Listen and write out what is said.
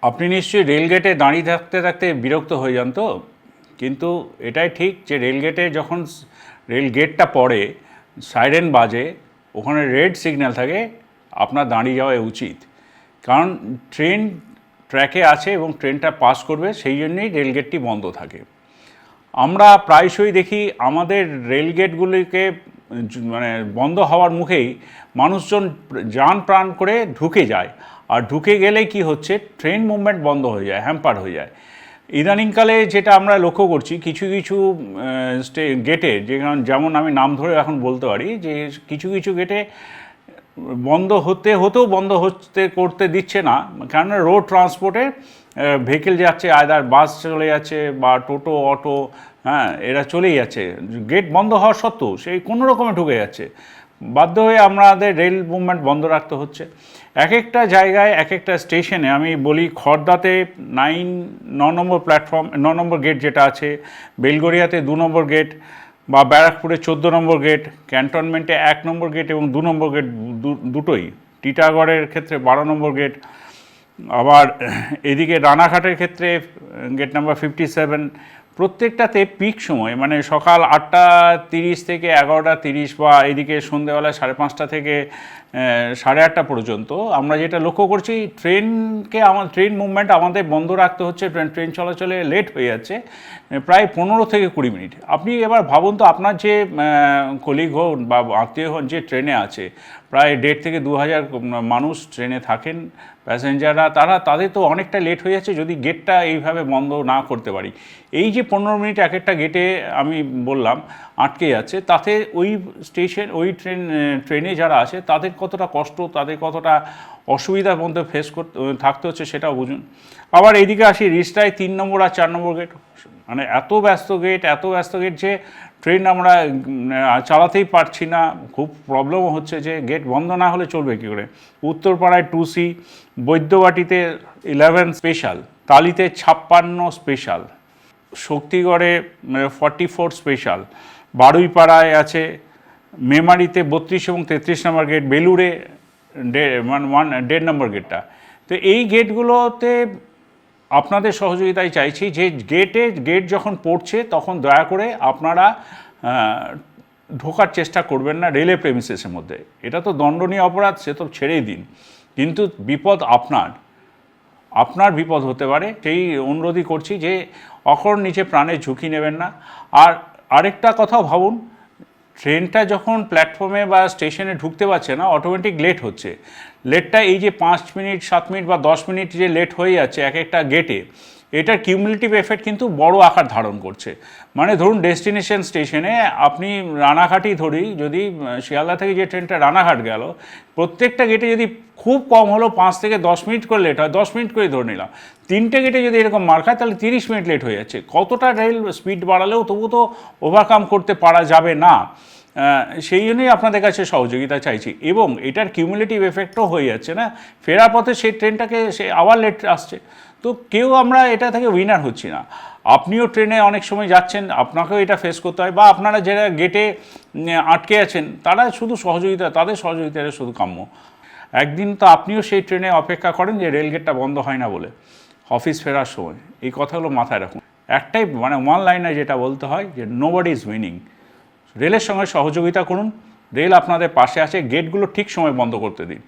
আপনি নিশ্চয়ই রেলগেটে দাঁড়িয়ে থাকতে থাকতে বিরক্ত হয়ে যান তো, কিন্তু এটাই ঠিক যে রেলগেটে যখন রেলগেটটা পড়ে, সাইরেন বাজে, ওখানে রেড সিগন্যাল থাকে, আপনার দাঁড়িয়ে যাওয়া উচিত। কারণ ট্রেন ট্র্যাকে আছে এবং ট্রেনটা পাস করবে, সেই জন্যই রেলগেটটি বন্ধ থাকে। আমরা প্রায়শই দেখি আমাদের রেলগেটগুলিকে মানে বন্ধ হওয়ার মুখেই মানুষজন যান প্রাণ করে ঢুকে যায়, আর ঢুকে গেলেই কি হচ্ছে, ট্রেন মুভমেন্ট বন্ধ হয়ে যায়, হ্যাম্পার হয়ে যায়। ইদানিংকালে যেটা আমরা লক্ষ্য করছি, কিছু কিছু গেটে, যেমন আমি নাম ধরে এখন বলতে পারি যে কিছু কিছু গেটে বন্ধ হতেও বন্ধ করতে দিচ্ছে না, কেননা রোড ট্রান্সপোর্টে ভেহিকেল যাচ্ছে, আয়দার বাস চলে যাচ্ছে বা টোটো অটো, হ্যাঁ, এরা চলেই যাচ্ছে, গেট বন্ধ হওয়ার সত্ত্বেও সেই কোনো রকমে ঢুকে যাচ্ছে। বাধ্য হয়ে আমাদের রেল মুভমেন্ট বন্ধ রাখতে হচ্ছে। এক একটা জায়গায় এক একটা স্টেশনে, আমি বলি খড়দাতে 9 নম্বর প্ল্যাটফর্ম, 9 নম্বর গেট যেটা আছে, বেলগড়িয়াতে 2 নম্বর গেট, বা ব্যারাকপুরে 14 নম্বর গেট, ক্যান্টনমেন্টে 1 নম্বর গেট এবং 2 নম্বর গেট দুটোই, টিটাগড়ের ক্ষেত্রে 12 নম্বর গেট, আবার এদিকে রানাঘাটের ক্ষেত্রে গেট নাম্বার 57। প্রত্যেকটাতে পিক সময়, মানে সকাল 8টা 30 থেকে 11টা 30, বা এদিকে সন্ধ্যেবেলা 5:30 থেকে 8:30 পর্যন্ত আমরা যেটা লক্ষ্য করছি, ট্রেন মুভমেন্ট আমাদের বন্ধ রাখতে হচ্ছে। ট্রেন চলাচলে লেট হয়ে যাচ্ছে প্রায় 15 থেকে 20 মিনিট। আপনি এবার ভাবুন তো, আপনার যে কলিগ হন বা আত্মীয় হন যে ট্রেনে আছে, প্রায় 1.5 থেকে 2,000 মানুষ ট্রেনে থাকেন, প্যাসেঞ্জাররা, তাদের তো অনেকটা লেট হয়ে যাচ্ছে যদি গেটটা এইভাবে বন্ধ না করতে পারি। এই যে 15 মিনিট এক একটা গেটে আমি বললাম আটকে যাচ্ছে, তাতে ওই ট্রেনে যারা আছে তাদের কতটা কষ্ট, তাদের কতটা অসুবিধার মধ্যে থাকতে হচ্ছে সেটাও বুঝুন। আবার এইদিকে আসি রিষ্টায় 3 নম্বর আর 4 নম্বর গেট, মানে এত ব্যস্ত গেট যে ট্রেন আমরা চালাতেই পারছি না। খুব প্রবলেমও হচ্ছে যে গেট বন্ধ না হলে চলবে কী করে। উত্তরপাড়ায় 2C, বৈদ্যবাটিতে 11 স্পেশাল, তালিতে 56 স্পেশাল, শক্তিগড়ে 44 স্পেশাল, বারুইপাড়ায় আছে, মেমারিতে 32 এবং 33 নম্বর গেট, বেলুড়ে 1.5 নম্বর গেটটা। তো এই গেটগুলোতে আপনাদের সহযোগিতায় চাইছি যে গেট যখন পড়ছে তখন দয়া করে আপনারা ঢোকার চেষ্টা করবেন না রেলে প্রেমিসেসের মধ্যে। এটা তো দণ্ডনীয় অপরাধ, সে তো ছেড়েই দিন, কিন্তু বিপদ আপনার বিপদ হতে পারে। সেই অনুরোধই করছি যে অকারণ নিচে প্রাণের ঝুঁকি নেবেন না। আর আরেকটা কথাও ভাবুন, ট্রেনটা যখন প্ল্যাটফর্মে বা স্টেশনে ঢুকতে পারছে না, অটোমেটিক লেট হচ্ছে। লেটটা এই যে 5 মিনিট 7 মিনিট বা 10 মিনিট যে লেট হয়ে যাচ্ছে এক একটা গেটে, এটার কিউমুলেটিভ এফেক্ট কিন্তু বড় আকার ধারণ করছে। মানে ধরুন ডেস্টিনেশন স্টেশনে আপনি রানাঘাটই ধরি, যদি শিয়ালদা থেকে যে ট্রেনটা রানাঘাট গেল, প্রত্যেকটা গেটে যদি খুব কম হলো 5 থেকে 10 মিনিট করে লেট হয়, 10 মিনিট করে ধরে নিলাম, 3টে গেটে যদি এরকম মার খায় তাহলে 30 মিনিট লেট হয়ে যাচ্ছে। কতটা রেল স্পিড বাড়ালেও তবু তো ওভারকাম করতে পারা যাবে না। সেই জন্যই আপনাদের কাছে সহযোগিতা চাইছি। এবং এটার কিউমুলেটিভ এফেক্টও হয়ে যাচ্ছে না, ফেরার পথে সেই ট্রেনটাকে সে আবার লেট আসছে। তো কেউ আমরা এটা থেকে উইনার হচ্ছি না। আপনিও ট্রেনে অনেক সময় যাচ্ছেন, আপনাকেও এটা ফেস করতে হয়, বা আপনারা যারা গেটে আটকে আছেন তাদের সহযোগিতাটা শুধু কাম্য। একদিন তো আপনিও সেই ট্রেনে অপেক্ষা করেন যে রেলগেটটা বন্ধ হয় না বলে, অফিস ফেরার সময়। এই কথাগুলো মাথায় রাখুন। একটাই মানে ওয়ান লাইনে যেটা বলতে হয় যে নোবডি ইজ উইনিং। রেলের সঙ্গে সহযোগিতা করুন, রেল আপনাদের পাশে আছে, গেটগুলো ঠিক সময় বন্ধ করতে দিন।